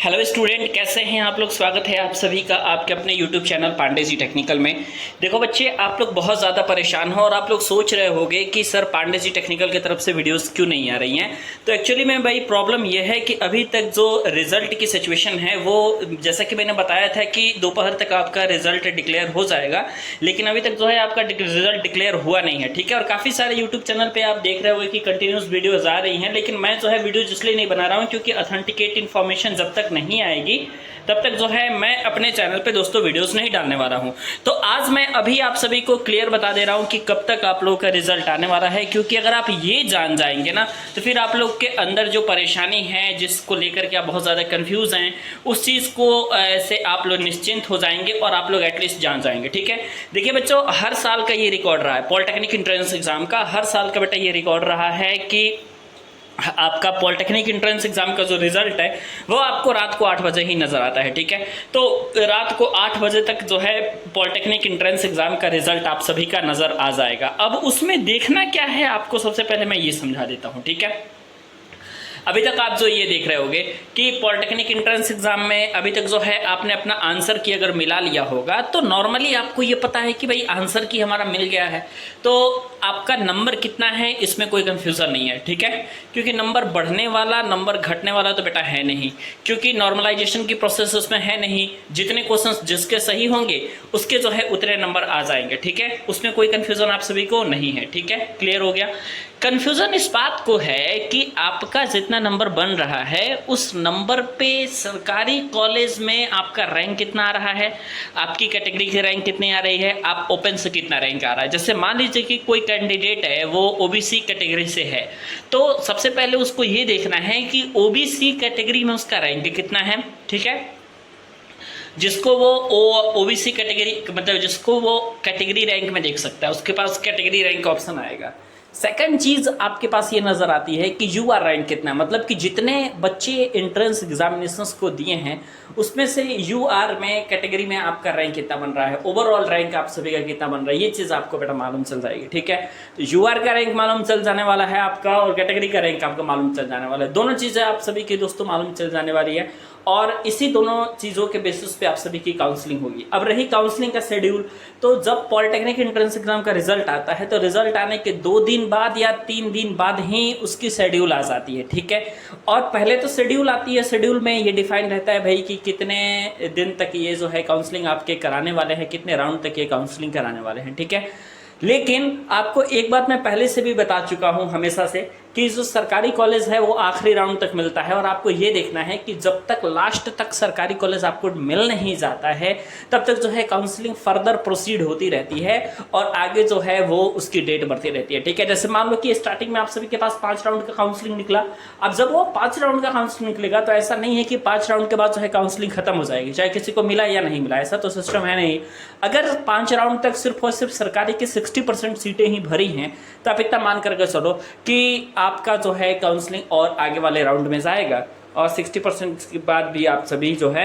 Hello student, कैसे हैं आप लोग। स्वागत है आप सभी का आपके अपने YouTube channel Pandey ji technical में। देखो बच्चे, आप लोग बहुत ज़्यादा परेशान हो और आप लोग सोच रहे होंगे कि सर पांडे जी टेक्निकल की तरफ से वीडियोस क्यों नहीं आ रही हैं। तो एक्चुअली में भाई प्रॉब्लम यह है कि अभी तक जो रिजल्ट की सिचुएशन है वो, जैसा कि मैंने बताया था कि दोपहर तक आपका रिजल्ट डिक्लेयर हो जाएगा, लेकिन अभी तक जो है आपका रिजल्ट डिक्लेयर हुआ नहीं है। ठीक है, और काफ़ी सारे यूट्यूब चैनल पर आप देख रहे हो कि कंटिन्यूस वीडियोज़ आ रही हैं, लेकिन मैं जो है वीडियोज इसलिए नहीं बना रहा हूँ क्योंकि ऑथेंटिकेट इन्फॉर्मेशन जब तक नहीं आएगी तब तक जो है मैं अपने चैनल पे दोस्तों वीडियोस नहीं डालने वाला हूं। तो आज मैं अभी आप सभी को क्लियर बता दे रहा हूं कि कब तक आप लोगों का रिजल्ट आने वाला है, क्योंकि अगर आप ये जान जाएंगे ना तो फिर आप लोग के अंदर जो परेशानी है जिसको लेकर के आप बहुत ज़्यादा कंफ्यूज हैं, उस चीज़ को से आप लोग निश्चिंत हो जाएंगे और आप लोग एटलीस्ट जान जाएंगे। ठीक है, देखिए बच्चों, हर साल का ये रिकॉर्ड रहा है पॉलिटेक्निक एंट्रेंस एग्जाम का, हर साल का बेटा ये रिकॉर्ड रहा है कि आपका पॉलिटेक्निक एंट्रेंस एग्जाम का जो रिजल्ट है वो आपको रात को 8 बजे ही नजर आता है। ठीक है, तो रात को 8 बजे तक जो है पॉलिटेक्निक एंट्रेंस एग्जाम का रिजल्ट आप सभी का नजर आ जाएगा। अब उसमें देखना क्या है आपको, सबसे पहले मैं ये समझा देता हूँ। ठीक है, अभी तक आप जो ये देख रहे होगे कि पॉलिटेक्निक एंट्रेंस एग्जाम में अभी तक जो है आपने अपना आंसर की अगर मिला लिया होगा तो नॉर्मली आपको ये पता है कि भाई आंसर की हमारा मिल गया है, तो आपका नंबर कितना है इसमें कोई कंफ्यूजन नहीं है। ठीक है, क्योंकि नंबर बढ़ने वाला नंबर घटने वाला तो बेटा है नहीं, क्योंकि नॉर्मलाइजेशन की प्रोसेस उसमें है नहीं। जितने क्वेश्चंस जिसके सही होंगे उसके जो है उतने नंबर आ जाएंगे। ठीक है, उसमें कोई कंफ्यूजन आप सभी को नहीं है। ठीक है, क्लियर हो गया। कंफ्यूजन इस बात को है कि आपका जितना नंबर बन रहा है उस नंबर पे सरकारी कॉलेज में आपका रैंक कितना आ रहा है, आपकी कैटेगरी की रैंक कितनी आ रही है, आप ओपन से कितना रैंक आ रहा है। जैसे मान लीजिए कि कोई कैंडिडेट है वो ओबीसी कैटेगरी से है, तो सबसे पहले उसको ये देखना है कि ओबीसी कैटेगरी में उसका रैंक कितना है। ठीक है, जिसको वो ओबीसी कैटेगरी मतलब जिसको वो कैटेगरी रैंक में देख सकता है उसके पास कैटेगरी रैंक ऑप्शन आएगा। सेकंड चीज आपके पास ये नजर आती है कि यूआर रैंक कितना है, मतलब कि जितने बच्चे एंट्रेंस एग्जामिनेशंस को दिए हैं उसमें से यूआर में कैटेगरी में आपका रैंक कितना बन रहा है, ओवरऑल रैंक आप सभी का कितना बन रहा है, ये चीज आपको बेटा मालूम चल जाएगी। ठीक है, तो यूआर का रैंक मालूम चल जाने वाला है आपका और कैटेगरी का रैंक आपका मालूम चल जाने वाला है। दोनों चीजें आप सभी की दोस्तों मालूम चल जाने वाली है और इसी दोनों चीज़ों के बेसिस पे आप सभी की काउंसलिंग होगी। अब रही काउंसलिंग का शेड्यूल, तो जब पॉलिटेक्निक एंट्रेंस एग्जाम का रिजल्ट आता है तो रिजल्ट आने के 2 दिन बाद या 3 दिन बाद ही उसकी शेड्यूल आ जाती है। ठीक है, और पहले तो शेड्यूल आती है, शेड्यूल में ये डिफाइन रहता है भाई कि कितने दिन तक ये जो है काउंसलिंग आपके कराने वाले हैं, कितने राउंड तक ये काउंसलिंग कराने वाले हैं। ठीक है, लेकिन आपको एक बात मैं पहले से भी बता चुका हूं हमेशा से कि जो सरकारी कॉलेज है वो आखिरी राउंड तक मिलता है और आपको ये देखना है कि जब तक लास्ट तक सरकारी कॉलेज आपको मिल नहीं जाता है तब तक जो है काउंसलिंग फर्दर प्रोसीड होती रहती है और आगे जो है वो उसकी डेट बढ़ती रहती है। ठीक है, जैसे मान लो कि स्टार्टिंग में आप सभी के पास 5 राउंड का काउंसलिंग निकला। अब जब वो 5 राउंड का काउंसलिंग निकलेगा तो ऐसा नहीं है कि 5 राउंड के बाद जो है काउंसलिंग खत्म हो जाएगी, चाहे किसी को मिला या नहीं मिला, ऐसा तो सिस्टम है नहीं। अगर 5 राउंड तक सिर्फ और सिर्फ सरकारी की 60% सीटें ही भरी हैं तो आप इतना मान करके चलो कि आपका जो है काउंसलिंग और आगे वाले राउंड में जाएगा और 60% के बाद भी आप सभी जो है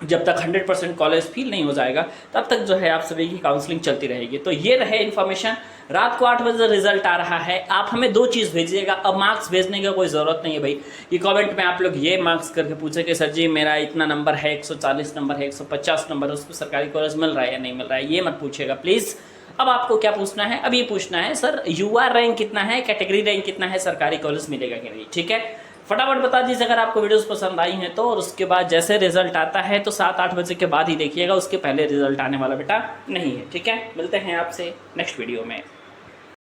जब तक 100% कॉलेज फिल नहीं हो जाएगा तब तक जो है आप सभी की काउंसलिंग चलती रहेगी। तो ये रहे इन्फॉर्मेशन। रात को 8 बजे रिजल्ट आ रहा है, आप हमें 2 चीज़ भेजिएगा। अब मार्क्स भेजने की कोई ज़रूरत नहीं है भाई कि कमेंट में आप लोग ये मार्क्स करके पूछे कि सर जी मेरा इतना नंबर है, 140 नंबर है, 150 नंबर है, उसको सरकारी कॉलेज मिल रहा है या नहीं मिल रहा है, ये मत पूछिएगा प्लीज़। अब आपको क्या पूछना है, अब ये पूछना है सर यूआर रैंक कितना है, कैटेगरी रैंक कितना है, सरकारी कॉलेज मिलेगा कि नहीं। ठीक है, फटाफट बता दीजिए अगर आपको वीडियोस पसंद आई हैं तो, और उसके बाद जैसे रिजल्ट आता है तो 7-8 बजे के बाद ही देखिएगा, उसके पहले रिजल्ट आने वाला बेटा नहीं है। ठीक है, मिलते हैं आपसे नेक्स्ट वीडियो में।